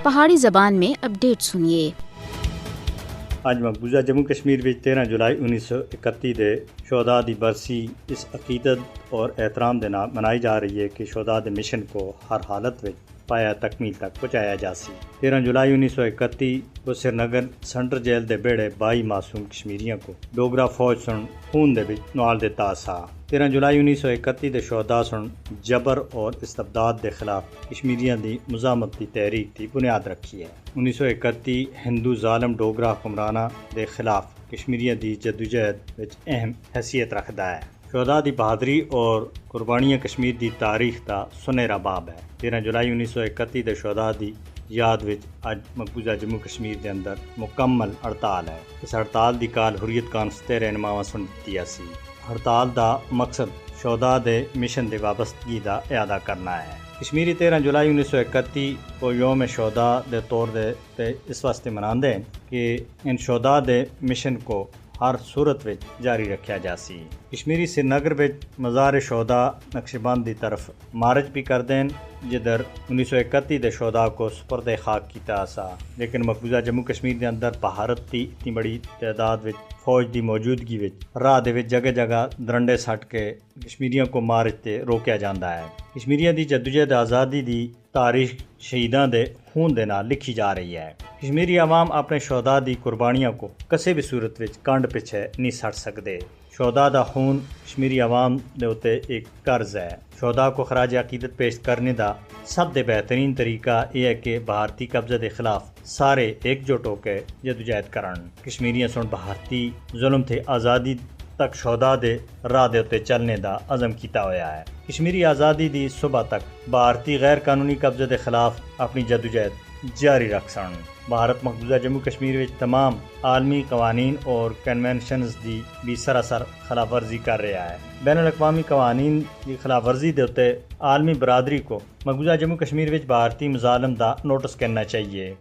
پہاڑی زبان میں اپڈیٹ سنیے۔ اج مقبوضہ جموں کشمیر وچ 13 جولائی 1931 دے شہداء دی برسی اس عقیدت اور احترام دے نال منائی جا رہی ہے کہ شہداء دے مشن کو ہر حالت وچ پایا تکمیل تک پہنچایا جا سی۔ 13 جولائی 1931 کو سری نگر سینٹرل جیل دے بیڑے 22 معصوم کشمیریاں کو ڈوگرا فوج سن خون دے وچ نوال دتا سا۔ 13 جولائی 1931 دے شہداء سن جبر اور استبداد دے خلاف کشمیریاں دی مزاحمت دی تحریک دی بنیاد رکھی ہے۔ 1931 ہندو ظالم ڈوگرا حکمراناں دے خلاف کشمیریاں دی جدوجہد وچ اہم حیثیت رکھدا ہے۔ شہداء دی بہادری اور قربانیاں کشمیر دی تاریخ دا سنہرا باب ہے۔ 13 جولائی 1931 دے شہداء دی یاد وچ اج مقبوضہ جموں کشمیر دے اندر مکمل ہڑتال ہے۔ اس ہڑتال دی کال حریت کانفرنس دے رہنماواں سن دتی سی۔ ہڑتال دا مقصد شہداء دے مشن دے وابستگی دا اعادہ کرنا ہے۔ کشمیری 13 جولائی 1931 کو یوم شہداء دے طور تے اس واسطے مناندے ہیں کہ ان شہداء دے مشن کو ہر صورت وچ جاری رکھیا جا سی۔ کشمیری سری نگر وچ مزار شہداء نقش بند دی طرف مارچ بھی کر دیں جدھر 1931 دے شہداء کو سپرد خاک کیتا سا، لیکن مقبوضہ جموں کشمیر دے اندر بھارت دی اتنی بڑی تعداد وچ فوج دی موجودگی وچ راہ دے وچ جگہ جگہ درنڈے سٹ کے کشمیریاں کو مارچ تے روکیا جاندا ہے۔ کشمیریاں دی جدوجہد آزادی دی تاریخ شہیداں دے خون دے نال لکھی جا رہی ہے۔ کشمیری عوام اپنے شہداء دی قربانیاں کو کسی بھی صورت وچ کنڈ پیچھے نہیں سٹ سکدے۔ شہداء دا خون کشمیری عوام دے اوتے ایک قرض ہے۔ شہداء کو خراج عقیدت پیش کرنے دا سب دے بہترین طریقہ یہ ہے کہ بھارتی قبضے دے خلاف سارے ایک جٹ ہو کے جدوجہد کرن۔ کشمیریاں سن بھارتی ظلم تے آزادی تک شہداء دے راہ دے اوتے چلنے دا عزم کیتا ہویا ہے۔ کشمیری آزادی دی صبح تک بھارتی غیر قانونی قبضے دے خلاف اپنی جدوجہد جاری رکھ سن۔ بھارت مقبوضہ جموں کشمیر وچ تمام عالمی قوانین اور کنونشنز دی بھی سراسر خلاف ورزی کر رہا ہے۔ بین الاقوامی قوانین کی خلاف ورزی دے اوتے عالمی برادری کو مقبوضہ جموں کشمیر وچ بھارتی مظالم دا نوٹس کرنا چاہیے۔